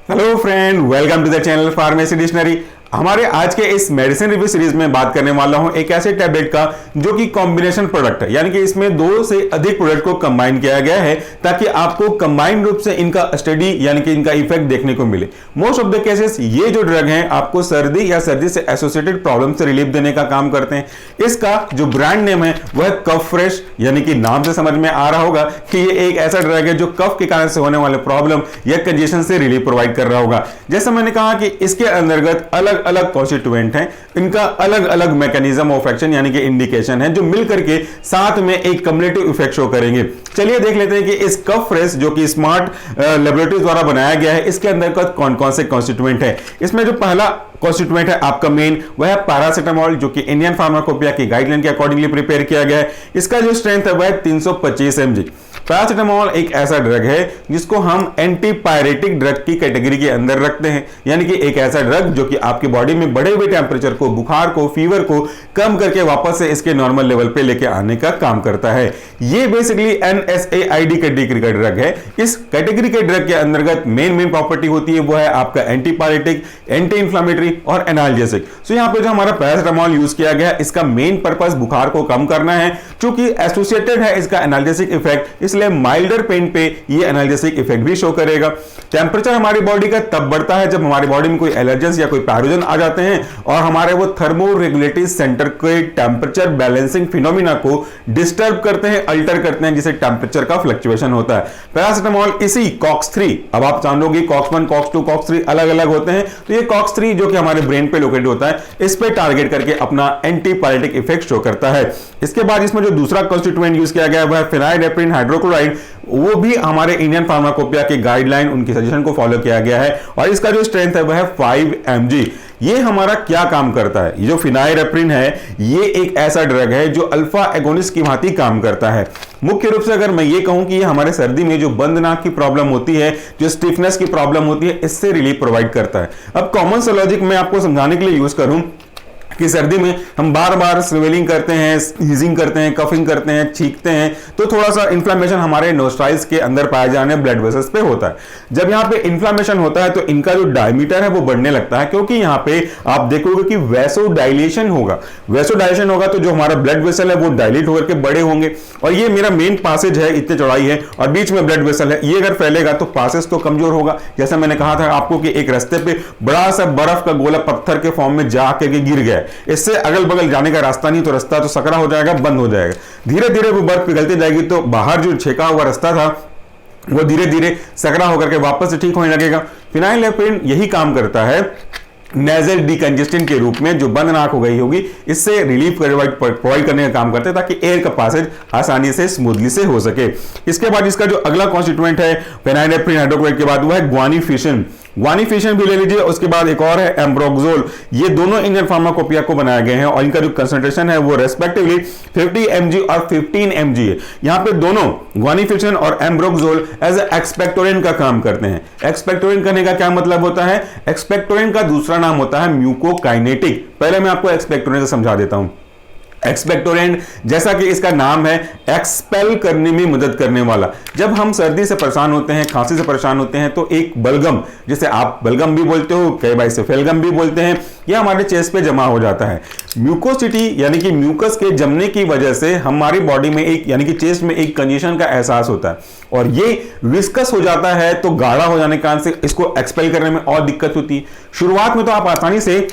Hello friend, welcome to the channel pharmacy dictionary. हमारे आज के इस मेडिसिन रिव्यू सीरीज में बात करने वाला हूं एक ऐसे टैबलेट का जो कि कॉम्बिनेशन प्रोडक्ट है, यानी कि इसमें दो से अधिक प्रोडक्ट को कंबाइन किया गया है ताकि आपको कंबाइन रूप से इनका स्टडी यानी कि इनका इफेक्ट देखने को मिले। मोस्ट ऑफ द केसेस ये जो ड्रग हैं आपको सर्दी या सर्दी से एसोसिएटेड प्रॉब्लम से रिलीफ देने का काम करते हैं। इसका जो ब्रांड नेम है वह कफ फ्रेश, यानी कि नाम से समझ में आ रहा होगा कि ये एक ऐसा ड्रग है जो कफ के कारण से होने वाले प्रॉब्लम या कंजेशन से रिलीफ प्रोवाइड कर रहा होगा। जैसा मैंने कहा कि इसके अंतर्गत अलग अलग कॉन्स्टिट्यूएंट हैं, इनका अलग अलग मैकेनिज्म ऑफ एक्शन यानी कि इंडिकेशन है जो मिलकर के साथ में एक कम्युलेटिव इफेक्ट शो करेंगे। चलिए देख लेते हैं कि इस कफ फ्रेश जो कि स्मार्ट लेबोरेटरी द्वारा बनाया गया है इसके अंतर्गत कौन कौन से कॉन्स्टिट्यूएंट है। इसमें जो पहला कॉन्स्टिट्यूएंट है आपका मेन वह है पैरासिटामोल, जो कि इंडियन फार्माकोपिया की गाइडलाइन के अकॉर्डिंगली प्रिपेयर किया गया है। इसका जो स्ट्रेंथ है वह 325 mg। पैरासिटामोल एक ऐसा ड्रग है जिसको हम एंटीपायरेटिक ड्रग की कैटेगरी के अंदर रखते हैं, यानी कि एक ऐसा ड्रग जो कि आपकी बॉडी में बढ़े हुए टेम्परेचर को, बुखार को, फीवर को कम करके वापस से इसके नॉर्मल लेवल पे लेके आने का काम करता है। ये बेसिकली NSAID कैटेगरी का ड्रग है। इस कैटेगरी के ड्रग के अंतर्गत मेन प्रॉपर्टी होती है वो है आपका एंटीपायरेटिक, एंटी इंफ्लेमेटरी और एनाल्जेसिक। सो यहां पे जो हमारा पैरासिटामोल यूज किया गया इसका मेन पर्पस बुखार को कम करना है, क्योंकि एसोसिएटेड है इसका एनाल्जेसिक इफेक्ट, इसलिए माइल्डर पेन पे ये एनाल्जेसिक इफेक्ट भी शो करेगा। टेंपरेचर हमारी बॉडी का तब बढ़ता है जब हमारी बॉडी में कोई एलर्जेंस या कोई पैथोजन आ जाते हैं और हमारे वो थर्मो रेगुलेटरी सेंटर के टेंपरेचर बैलेंसिंग फिनोमिना को डिस्टर्ब करते हैं, अल्टर करते हैं, जिसे टेंपरेचर का फ्लक्चुएशन होता है। पैरासिटामोल इसी COX-3, अब आप जानोगे COX-1, COX-2, COX-3 अलग अलग होते हैं, तो ये COX-3 जो कि हमारे ब्रेन पे लोकेटेड होता है इस पे टारगेट करके अपना एंटीपायरेटिक इफेक्ट शो करता है। इसके बाद इसमें जो दूसरा कॉन्स्टिट्यूएंट यूज किया गया है वह फेनाइडेप्रिन हाइड्रोक्लोराइड, वो भी हमारे इंडियन फार्माकोपिया के गाइडलाइन, उनकी सजेशन को फॉलो किया गया है और इसका जो स्ट्रेंथ है वह है 5 mg। ये हमारा क्या काम करता है? ये जो फेनाइडेप्रिन है ये एक ऐसा ड्रग है जो अल्फा एगोनिस्ट की भांति काम करता है। मुख्य रूप से अगर मैं ये कहूं कि ये हमारे सर्दी में जो बंद नाक की प्रॉब्लम होती है, जो स्टिफनेस की प्रॉब्लम होती है, इससे रिलीफ प्रोवाइड करता है। अब कॉमन सा लॉजिक मैं आपको समझाने के लिए यूज करूं कि सर्दी में हम बार बार स्वेलिंग करते हैं, हीजिंग करते हैं, कफिंग करते हैं, छींकते हैं, तो थोड़ा सा इन्फ्लेमेशन हमारे नोस्ट्राइल्स के अंदर पाए जाने ब्लड वेसल्स पे होता है। जब यहाँ पे इन्फ्लेमेशन होता है तो इनका जो डायमीटर है वो बढ़ने लगता है, क्योंकि यहाँ पे आप देखोगे कि वैसोडाइलेशन होगा। वैसोडाइलेशन होगा तो जो हमारा ब्लड वेसल है वो डायलेट होकर के बड़े होंगे, और ये मेरा मेन पासेज है, इतने चौड़ाई है और बीच में ब्लड वेसल है, ये अगर फैलेगा तो पासेज तो कमजोर होगा। जैसा मैंने कहा था आपको कि एक रास्ते पे बड़ा सा बर्फ का गोला पत्थर के फॉर्म में जा करके गिर गया, इससे अगल बगल जाने का रास्ता नहीं, तो रास्ता तो सकरा हो जाएगा, बंद हो जाएगा। धीरे धीरे वो बर्फ पिघलती जाएगी तो बाहर जो छेका हुआ रास्ता था वो धीरे धीरे सकरा होकर के वापस से ठीक होने लगेगा। फेनाइडेप्रिन यही काम करता है नेजल डिकंजेस्टेंट के रूप में, जो बंद नाक हो गई होगी इससे रिलीफ प्रोवाइड करने का काम करते हैं ताकि एयर का पासेज आसानी से स्मूथली से हो सके। इसके बाद इसका जो अगला कॉन्स्टिट्यूएंट है फेनाइडेप्रिन हाइड्रोक्लोराइड के बाद वो है ग्वानिफिशिन। ग्वानिफिशिन भी ले लीजिए। उसके बाद एक और है एम्ब्रोक्सोल। ये दोनों इंडियन फार्माकोपिया को बनाए गए हैं और इनका जो कंसंट्रेशन है वो रेस्पेक्टिवली 50 mg और 15 mg है। यहाँ पे दोनों ग्वानिफिशिन और एम्ब्रोक्सोल एज एक्सपेक्टोरेंट का काम करते हैं। एक्सपेक्टोरेंट करने का क्या मतलब होता है? एक्सपेक्टोरेंट का दूसरा नाम होता है म्यूकोकाइनेटिक। पहले मैं आपको एक्सपेक्टोरेंट से समझा देता हूं। एक्सपेक्टोरेंट जैसा कि इसका नाम है, एक्सपेल करने में मदद करने वाला। जब हम सर्दी से परेशान होते हैं, खांसी से परेशान होते हैं, तो एक बलगम, जिसे आप बलगम भी बोलते हो, कई बार इसे फेलगम भी बोलते हैं, यह हमारे चेस्ट पे जमा हो जाता है। म्यूकोसिटी यानी कि म्यूकस के जमने की वजह से हमारी बॉडी में एक यानी कि चेस्ट में एक कंजेशन का एहसास होता है और ये विस्कस हो जाता है, तो गाढ़ा हो जाने के कारण से इसको एक्सपेल करने में और दिक्कत होती है। शुरुआत में तो आप आसानी से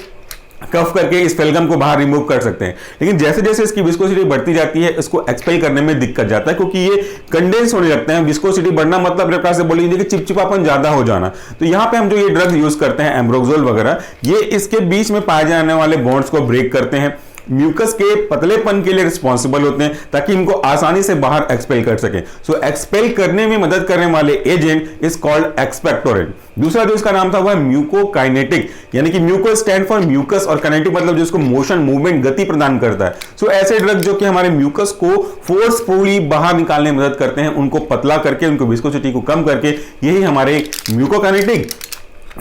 कफ करके इस फेलगम को बाहर रिमूव कर सकते हैं, लेकिन जैसे जैसे इसकी विस्कोसिटी बढ़ती जाती है इसको एक्सपेल करने में दिक्कत जाता है, क्योंकि ये कंडेंस होने लगते हैं। विस्कोसिटी बढ़ना मतलब एक प्रकार से बोल लीजिए कि चिपचिपापन ज्यादा हो जाना। तो यहाँ पे हम जो ये ड्रग्स यूज करते हैं एम्ब्रोक्सोल वगैरह, ये इसके बीच में पाए जाने वाले बॉन्ड्स को ब्रेक करते हैं, म्यूकस के पतलेपन के लिए रिस्पॉन्सिबल होते हैं ताकि इनको आसानी से बाहर एक्सपेल कर सके। सो एक्सपेल करने में मदद करने वाले एजेंट इज कॉल्ड एक्सपेक्टोरेंट। दूसरा जो इसका नाम था वह म्यूकोकाइनेटिक, यानी कि म्यूको स्टैंड फॉर म्यूकस और काइनेटिक मतलब जो इसको मोशन, मूवमेंट, गति प्रदान करता है। सो ऐसे ड्रग जो कि हमारे म्यूकस को फोर्सफुली बाहर निकालने में मदद करते हैं, उनको पतला करके, उनको विस्कोसिटी को कम करके, यही हमारे म्यूकोकाइनेटिक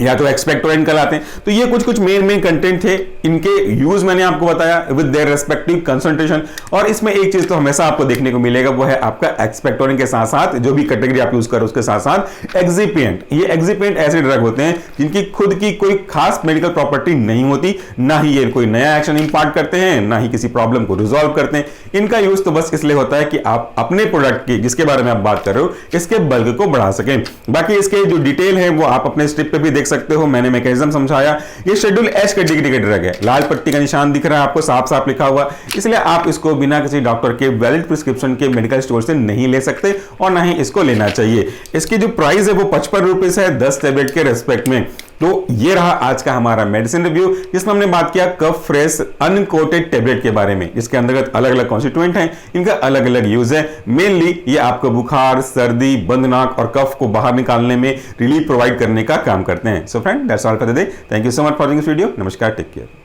या तो एक्सपेक्टोरेंट कहलाते हैं। तो ये कुछ मेन कंटेंट थे, इनके यूज मैंने आपको बताया विद देयर रेस्पेक्टिव कंसंट्रेशन। और इसमें एक चीज तो हमेशा आपको देखने को मिलेगा, वो है आपका एक्सपेक्टोरेंट के साथ साथ जो भी कैटेगरी आप यूज करो उसके साथ साथ एक्सिपिएंट। ये एक्सिपिएंट ऐसे ड्रग होते हैं जिनकी खुद की कोई खास मेडिकल प्रॉपर्टी नहीं होती, ना ही ये कोई नया एक्शन इंपार्ट करते हैं, ना ही किसी प्रॉब्लम को रिजॉल्व करते हैं। इनका यूज तो बस इसलिए होता है कि आप अपने प्रोडक्ट की, जिसके बारे में आप बात कर रहे हो, इसके बल्क को बढ़ा सकें। बाकी इसके जो डिटेल है वो आप अपने स्ट्रिप पे भी देख सकते हो, मैंने मैकेनिज्म समझाया। ये शेड्यूल एच कैटेगरी का ड्रग है, लाल पट्टी का निशान दिख रहा है आपको, साफ साफ लिखा हुआ, इसलिए आप इसको बिना किसी डॉक्टर के वैलिड प्रिस्क्रिप्शन के मेडिकल स्टोर से नहीं ले सकते और ना ही इसको लेना चाहिए। इसकी जो प्राइस है वो 55 रुपीज है 10 टैबलेट के रेस्पेक्ट में। तो ये रहा आज का हमारा मेडिसिन रिव्यू, जिसमें हमने बात किया कफ फ्रेश अनकोटेड टैबलेट के बारे में, जिसके अंतर्गत अलग अलग कॉन्स्टिट्यूएंट हैं, इनका अलग अलग यूज है। मेनली ये आपको बुखार, सर्दी, बंद नाक और कफ को बाहर निकालने में रिलीफ प्रोवाइड करने का काम करते हैं। So friend, that's all for the day. Thank you so much for this video. नमस्कार, टेक केयर।